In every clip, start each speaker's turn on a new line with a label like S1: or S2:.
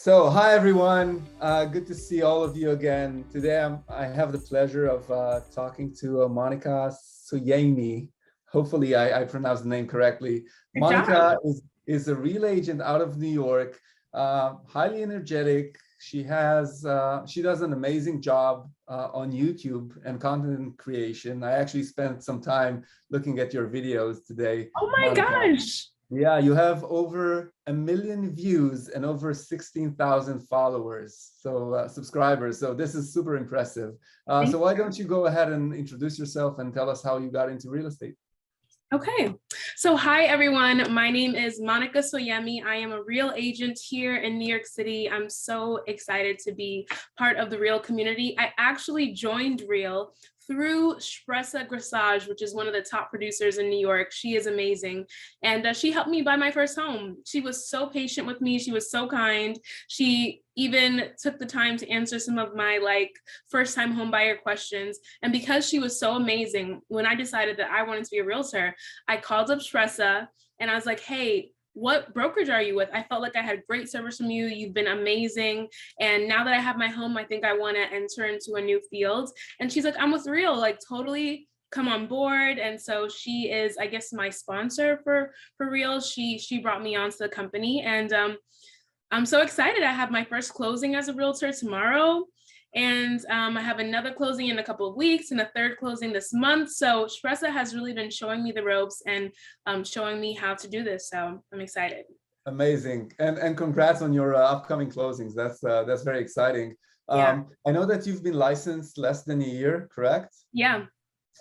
S1: So, hi everyone. Good to see all of you again. Today I have the pleasure of talking to Monica Soyemi. Hopefully I pronounced the name correctly.
S2: Good job.
S1: Monica is a real agent out of New York, highly energetic. She does an amazing job on YouTube and content creation. I actually spent some time looking at your videos today,
S2: Oh my
S1: Monica.
S2: gosh.
S1: Yeah, you have over 1 million views and over 16,000 followers, so subscribers. So this is super impressive. So why don't you go ahead and introduce yourself and tell us how you got into real estate?
S2: Okay, so hi everyone. My name is Monica Soyemi. I am a real agent here in New York City. I'm so excited to be part of the Real community. I actually joined Real through Shpresa Grassage, which is one of the top producers in New York. She is amazing. And she helped me buy my first home. She was so patient with me. She was so kind. She even took the time to answer some of my first time home buyer questions. And because she was so amazing, when I decided that I wanted to be a realtor, I called up Shpresa and I was like, hey, what brokerage are you with? I felt like I had great service from you. You've been amazing. And now that I have my home, I think I want to enter into a new field. And she's like, I'm with Real, like totally come on board. And so she is, I guess, my sponsor for Real. She brought me onto the company, and I'm so excited. I have my first closing as a realtor tomorrow. And I have another closing in a couple of weeks and a third closing this month. So Shpresa has really been showing me the ropes and showing me how to do this. So I'm excited.
S1: Amazing, and congrats on your upcoming closings. That's very exciting.
S2: Yeah.
S1: I know that you've been licensed less than a year, correct?
S2: Yeah.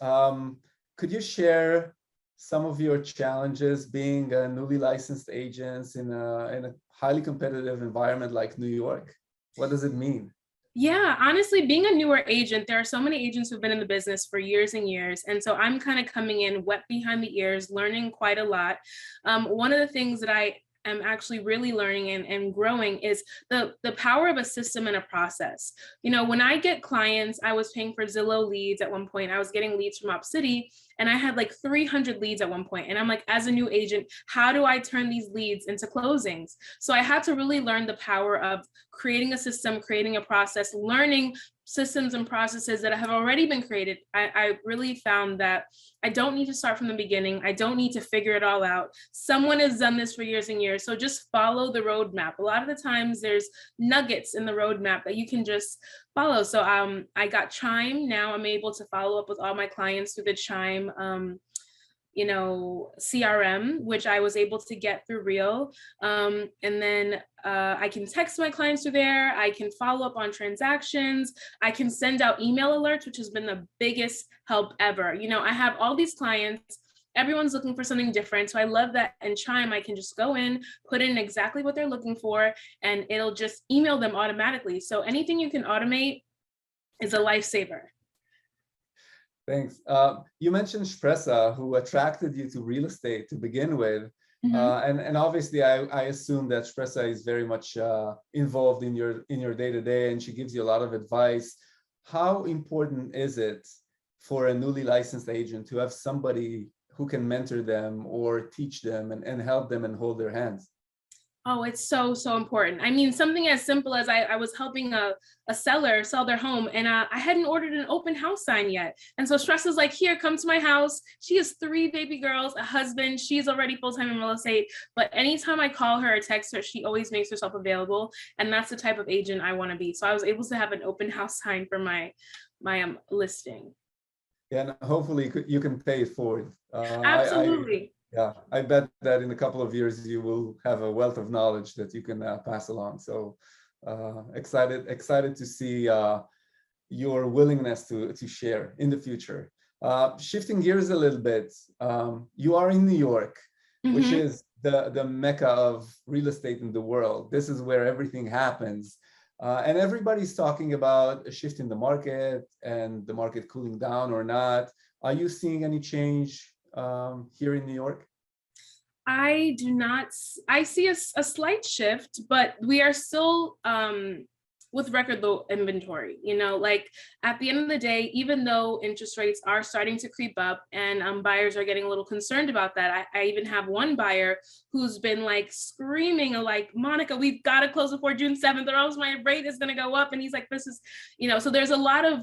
S1: Could you share some of your challenges being a newly licensed agent in a highly competitive environment like New York? What does it mean?
S2: Yeah, honestly, being a newer agent, there are so many agents who've been in the business for years and years. And so I'm kind of coming in wet behind the ears, learning quite a lot. One of the things that I am actually really learning and growing is the power of a system and a process. You know, when I get clients, I was paying for Zillow leads at one point. I was getting leads from Opcity, and I had like 300 leads at one point. And I'm like, as a new agent, how do I turn these leads into closings? So I had to really learn the power of creating a system, creating a process, learning systems and processes that have already been created. I really found that I don't need to start from the beginning. I don't need to figure it all out. Someone has done this for years and years. So just follow the roadmap. A lot of the times there's nuggets in the roadmap that you can just follow. So I got Chime. Now I'm able to follow up with all my clients through the Chime CRM, which I was able to get through Real. And then I can text my clients through there. I can follow up on transactions. I can send out email alerts, which has been the biggest help ever. You know, I have all these clients. Everyone's looking for something different. So I love that in Chime, I can just go in, put in exactly what they're looking for, and it'll just email them automatically. So anything you can automate is a lifesaver.
S1: Thanks. You mentioned Shpresa, who attracted you to real estate to begin with. And obviously, I assume that Shpresa is very much involved in your day-to-day, and she gives you a lot of advice. How important is it for a newly licensed agent to have somebody who can mentor them or teach them and help them and hold their hands?
S2: Oh, it's so, so important. I mean, something as simple as I was helping a seller sell their home, and I hadn't ordered an open house sign yet. And so Stress is like, here, come to my house. She has 3 baby girls, a husband. She's already full-time in real estate. But anytime I call her or text her, she always makes herself available. And that's the type of agent I want to be. So I was able to have an open house sign for my listing.
S1: Yeah, and hopefully you can pay it forward.
S2: Absolutely.
S1: Yeah, I bet that in a couple of years you will have a wealth of knowledge that you can pass along. So excited to see your willingness to share in the future. Shifting gears a little bit, you are in New York, which is the mecca of real estate in the world. This is where everything happens. And everybody's talking about a shift in the market and the market cooling down or not. Are you seeing any change here in New York?
S2: I do not. I see a slight shift, but we are still with record low inventory. You know, like at the end of the day, even though interest rates are starting to creep up and buyers are getting a little concerned about that, I even have one buyer who's been like screaming like, Monica, we've got to close before June 7th or else my rate is going to go up. And he's like, this is, you know, so there's a lot of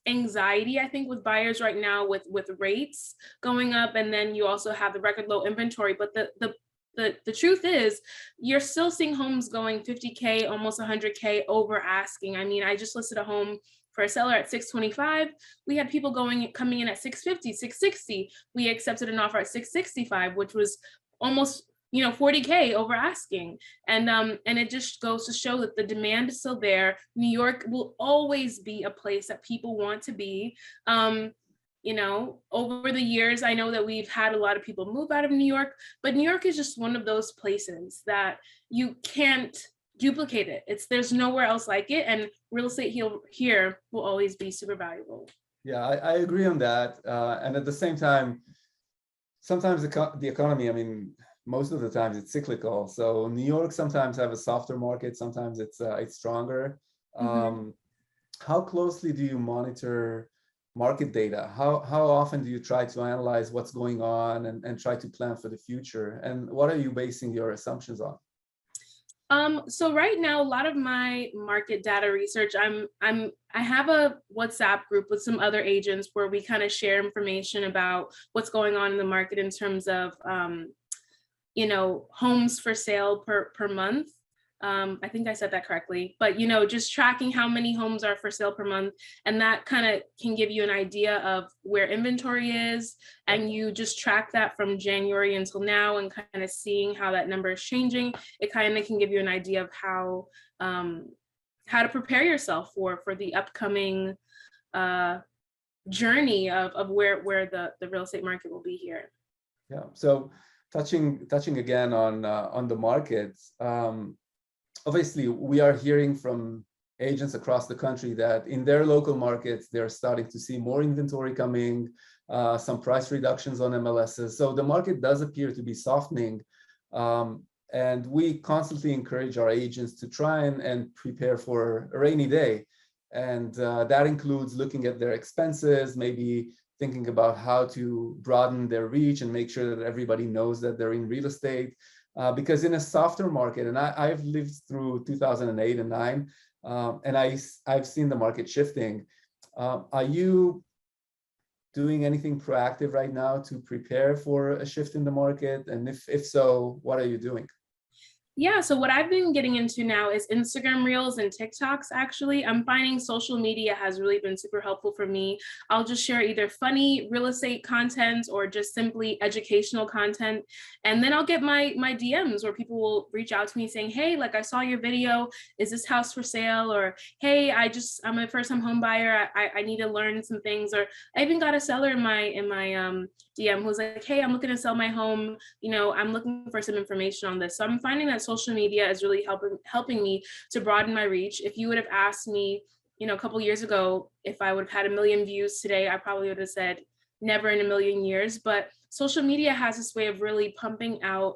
S2: anxiety, I think, with buyers right now with rates going up. And then you also have the record low inventory. But the truth is, you're still seeing homes going 50K, almost 100K over asking. I mean, I just listed a home for a seller at 625. We had people coming in at 650, 660. We accepted an offer at 665, which was almost, you know, 40K over asking. And it just goes to show that the demand is still there. New York will always be a place that people want to be. You know, over the years, I know that we've had a lot of people move out of New York, but New York is just one of those places that you can't duplicate it. There's nowhere else like it, and real estate here will always be super valuable.
S1: Yeah, I agree on that. And at the same time, sometimes the economy, I mean, most of the times it's cyclical. So New York sometimes have a softer market, sometimes it's stronger. How closely do you monitor market data? How often do you try to analyze what's going on and try to plan for the future? And what are you basing your assumptions on?
S2: So right now, a lot of my market data research, I have a WhatsApp group with some other agents where we kind of share information about what's going on in the market in terms of, you know, homes for sale per month. I think I said that correctly, but, you know, just tracking how many homes are for sale per month. And that kind of can give you an idea of where inventory is. And you just track that from January until now and kind of seeing how that number is changing. It kind of can give you an idea of how to prepare yourself for the upcoming journey of where the real estate market will be here.
S1: Yeah. So touching again on the markets, obviously, we are hearing from agents across the country that in their local markets, they're starting to see more inventory coming, some price reductions on MLSs. So the market does appear to be softening. And we constantly encourage our agents to try and prepare for a rainy day. And that includes looking at their expenses, maybe thinking about how to broaden their reach and make sure that everybody knows that they're in real estate. Because in a softer market, and I've lived through 2008 and 9, and I've seen the market shifting. Are you doing anything proactive right now to prepare for a shift in the market? And if so, what are you doing?
S2: Yeah, so what I've been getting into now is Instagram Reels and TikToks, actually. I'm finding social media has really been super helpful for me. I'll just share either funny real estate content or just simply educational content. And then I'll get my DMs where people will reach out to me saying, hey, like I saw your video, is this house for sale? Or, hey, I'm a first time home buyer. I need to learn some things. Or I even got a seller in my DM who's like, hey, I'm looking to sell my home. You know, I'm looking for some information on this. So I'm finding that social media is really helping me to broaden my reach. If you would have asked me, you know, a couple years ago, if I would have had 1 million views today, I probably would have said never in a million years. But social media has this way of really pumping out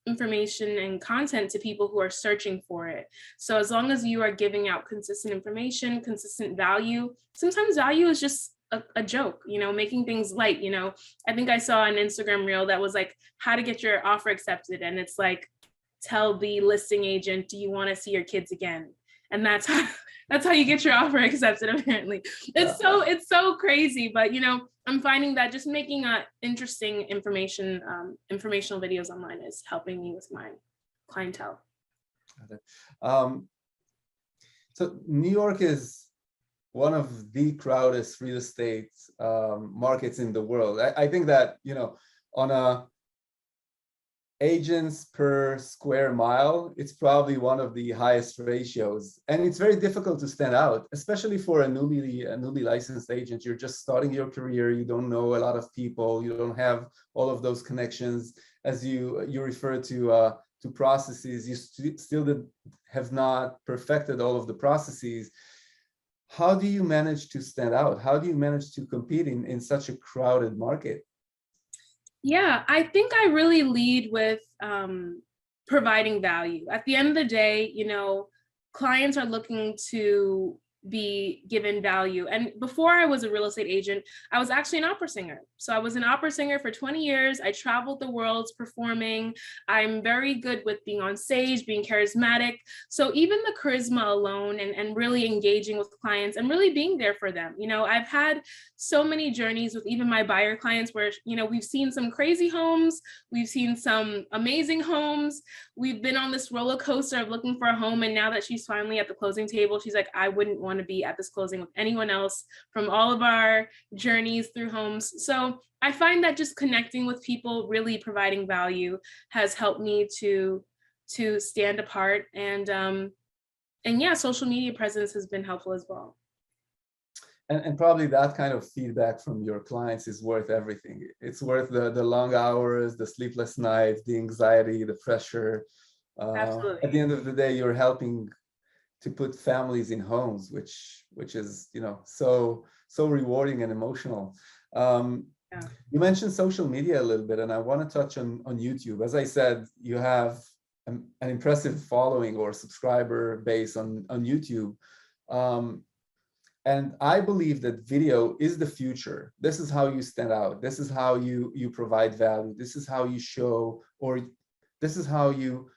S2: information and content to people who are searching for it. So as long as you are giving out consistent information, consistent value, sometimes value is just a joke, you know, making things light. You know, I think I saw an Instagram reel that was like how to get your offer accepted. And it's like, tell the listing agent, do you want to see your kids again? And that's how you get your offer accepted, apparently. It's so crazy, but you know, I'm finding that just making interesting informational videos online is helping me with my clientele.
S1: So New York is one of the crowdest real estate markets in the world. I think that, you know, on a agents per square mile, it's probably one of the highest ratios. And it's very difficult to stand out, especially for a newly licensed agent. You're just starting your career. You don't know a lot of people. You don't have all of those connections. As you refer to processes, you still have not perfected all of the processes. How do you manage to stand out? How do you manage to compete in such a crowded market?
S2: Yeah, I think I really lead with providing value. At the end of the day, you know, clients are looking to be given value. And before I was a real estate agent, I was actually an opera singer. So I was an opera singer for 20 years. I traveled the world performing. I'm very good with being on stage, being charismatic. So even the charisma alone and really engaging with clients and really being there for them. You know, I've had so many journeys with even my buyer clients where, you know, we've seen some crazy homes, we've seen some amazing homes. We've been on this roller coaster of looking for a home. And now that she's finally at the closing table, she's like, I wouldn't want to be at this closing with anyone else from all of our journeys through homes. So I find that just connecting with people, really providing value, has helped me to stand apart. And yeah, social media presence has been helpful as well.
S1: And probably that kind of feedback from your clients is worth everything. It's worth the long hours, the sleepless nights, the anxiety, the pressure.
S2: Absolutely.
S1: At the end of the day, you're helping to put families in homes, which is, you know, so rewarding and emotional.
S2: Yeah.
S1: You mentioned social media a little bit, and I want to touch on YouTube. As I said, you have an impressive following or subscriber base on YouTube. And I believe that video is the future. This is how you stand out. This is how you provide value. This is how you show, or this is how you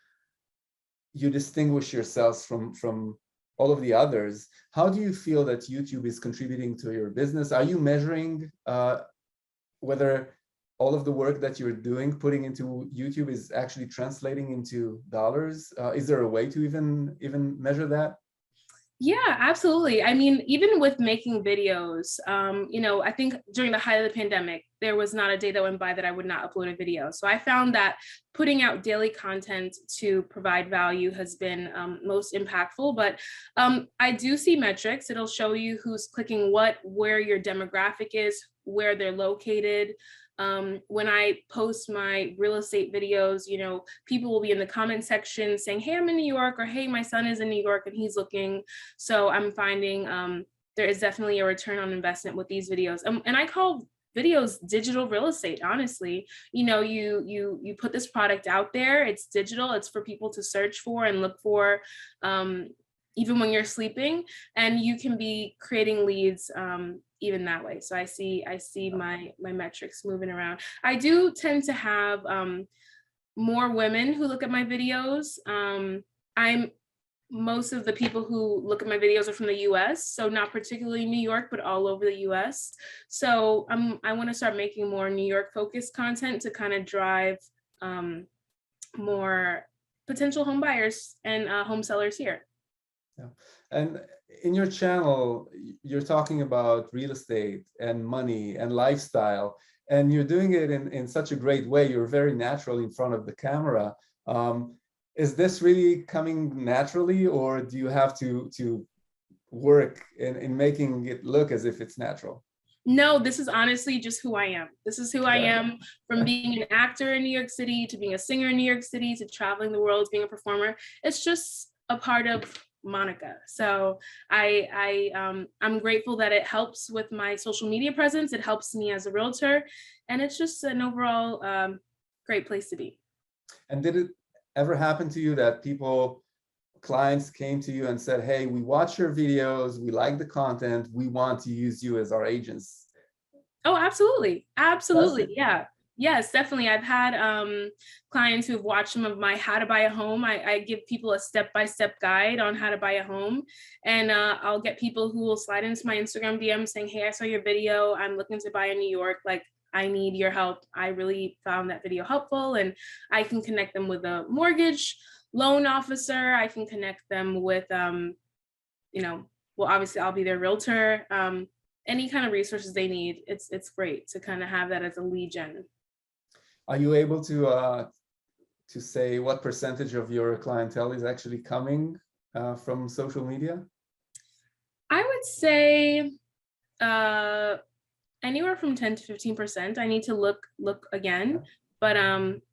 S1: distinguish yourselves from all of the others. How do you feel that YouTube is contributing to your business? Are you measuring whether all of the work that you're doing, putting into YouTube, is actually translating into dollars? Is there a way to even measure that?
S2: Yeah, absolutely. I mean, even with making videos, you know, I think during the height of the pandemic, there was not a day that went by that I would not upload a video. So I found that putting out daily content to provide value has been most impactful. But I do see metrics. It'll show you who's clicking what, where your demographic is, where they're located. When I post my real estate videos, you know, people will be in the comment section saying, hey, I'm in New York, or hey, my son is in New York and he's looking. So I'm finding there is definitely a return on investment with these videos. And I call videos digital real estate, honestly. You know, you put this product out there, it's digital, it's for people to search for and look for, even when you're sleeping, and you can be creating leads even that way. So I see my metrics moving around. I do tend to have more women who look at my videos. Most of the people who look at my videos are from the US, so not particularly New York, but all over the US. So I want to start making more New York focused content to kind of drive more potential home buyers and home sellers here.
S1: Yeah. And in your channel, you're talking about real estate and money and lifestyle, and you're doing it in such a great way. You're very natural in front of the camera. Is this really coming naturally, or do you have to work in making it look as if it's natural?
S2: No, this is honestly just who I am. This is who I am, from being an actor in New York City to being a singer in New York City to traveling the world, being a performer. It's just a part of Monica. So I'm grateful that it helps with my social media presence. It helps me as a realtor, and it's just an overall great place to be.
S1: And did it ever happen to you that clients came to you and said, hey, we watch your videos, we like the content, we want to use you as our agents?
S2: Oh, absolutely. Absolutely. Yeah. Yes, definitely. I've had clients who've watched some of my how to buy a home. I give people a step-by-step guide on how to buy a home. And I'll get people who will slide into my Instagram DM saying, hey, I saw your video. I'm looking to buy in New York. Like, I need your help. I really found that video helpful. And I can connect them with a mortgage loan officer. I can connect them with, you know, well, obviously I'll be their realtor. Any kind of resources they need, it's great to kind of have that as a lead gen.
S1: Are you able to say what percentage of your clientele is actually coming from social media?
S2: I would say anywhere from 10 to 15%. I need to look again. But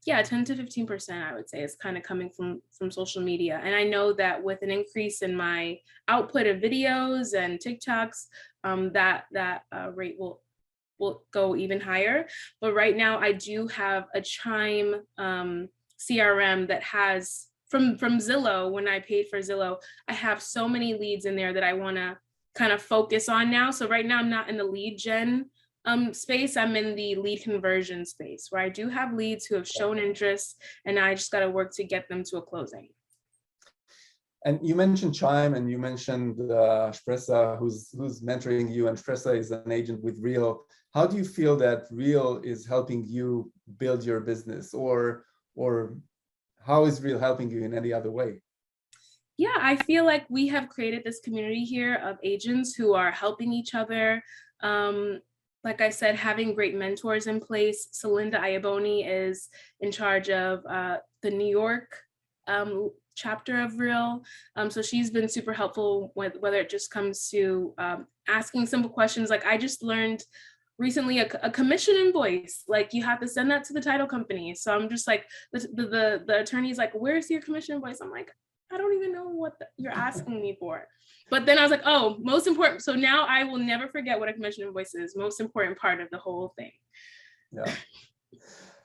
S2: yeah, 10 to 15%, I would say, is kind of coming from social media. And I know that with an increase in my output of videos and TikToks, that rate will go even higher. But right now, I do have a Chime CRM that has from Zillow, when I paid for Zillow, I have so many leads in there that I want to kind of focus on now. So right now I'm not in the lead gen space. I'm in the lead conversion space where I do have leads who have shown interest, and I just got to work to get them to a closing.
S1: And you mentioned Chime, and you mentioned Shpresa, who's mentoring you, and Shpresa is an agent with Real. How do you feel that Real is helping you build your business, or how is Real helping you in any other way?
S2: Yeah, I feel like we have created this community here of agents who are helping each other. Like I said, having great mentors in place. Celinda Iaboni is in charge of the New York chapter of Real. So she's been super helpful with whether it just comes to asking simple questions. Like I just learned recently a commission invoice, like you have to send that to the title company. So I'm just like, the attorney's like, where's your commission invoice? I'm like, I don't even know what you're asking me for. But then I was like, oh, most important. So now I will never forget what a commission invoice is. Most important part of the whole thing.
S1: Yeah.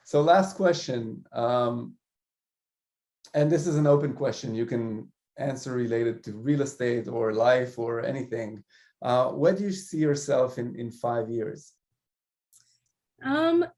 S1: So last question. And this is an open question. You can answer related to real estate or life or anything. Where do you see yourself in 5 years?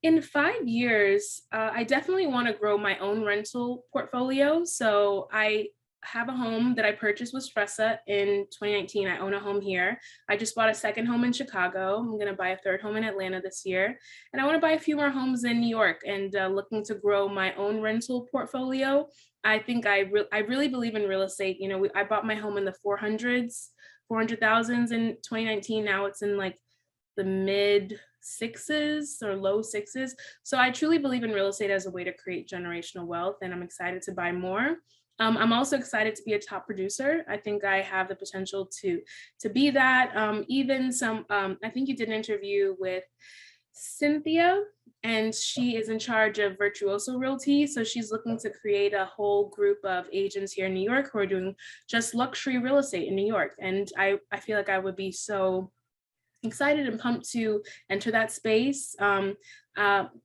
S2: In 5 years, I definitely want to grow my own rental portfolio. So I have a home that I purchased with Shpresa in 2019. I own a home here. I just bought a second home in Chicago. I'm going to buy a third home in Atlanta this year. And I want to buy a few more homes in New York, and looking to grow my own rental portfolio. I think I really believe in real estate. You know, I bought my home in the 400,000s in 2019. Now it's in like the mid sixes or low sixes. So I truly believe in real estate as a way to create generational wealth, and I'm excited to buy more. I'm also excited to be a top producer. I think I have the potential to be that. Even some, I think you did an interview with Cynthia, and she is in charge of Virtuoso Realty. So she's looking to create a whole group of agents here in New York who are doing just luxury real estate in New York. And I feel like I would be so excited and pumped to enter that space. I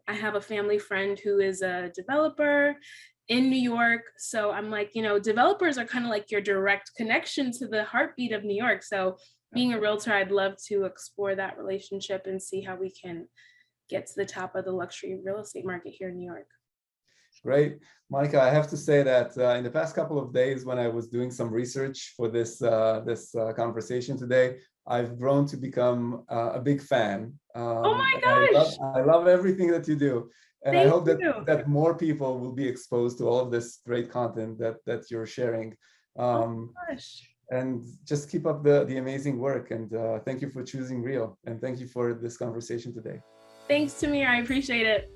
S2: have a family friend who is a developer in New York. So I'm like, you know, developers are kind of like your direct connection to the heartbeat of New York. So being a realtor, I'd love to explore that relationship and see how we can get to the top of the luxury real estate market here in New York.
S1: Great. Monica, I have to say that in the past couple of days when I was doing some research for this conversation today, I've grown to become a big fan.
S2: Oh my gosh!
S1: I love everything that you do. And
S2: Thank
S1: I hope
S2: you.
S1: that more people will be exposed to all of this great content that you're sharing.
S2: Oh my gosh.
S1: And just keep up the amazing work. And thank you for choosing Real. And thank you for this conversation today.
S2: Thanks, Tamir. I appreciate it.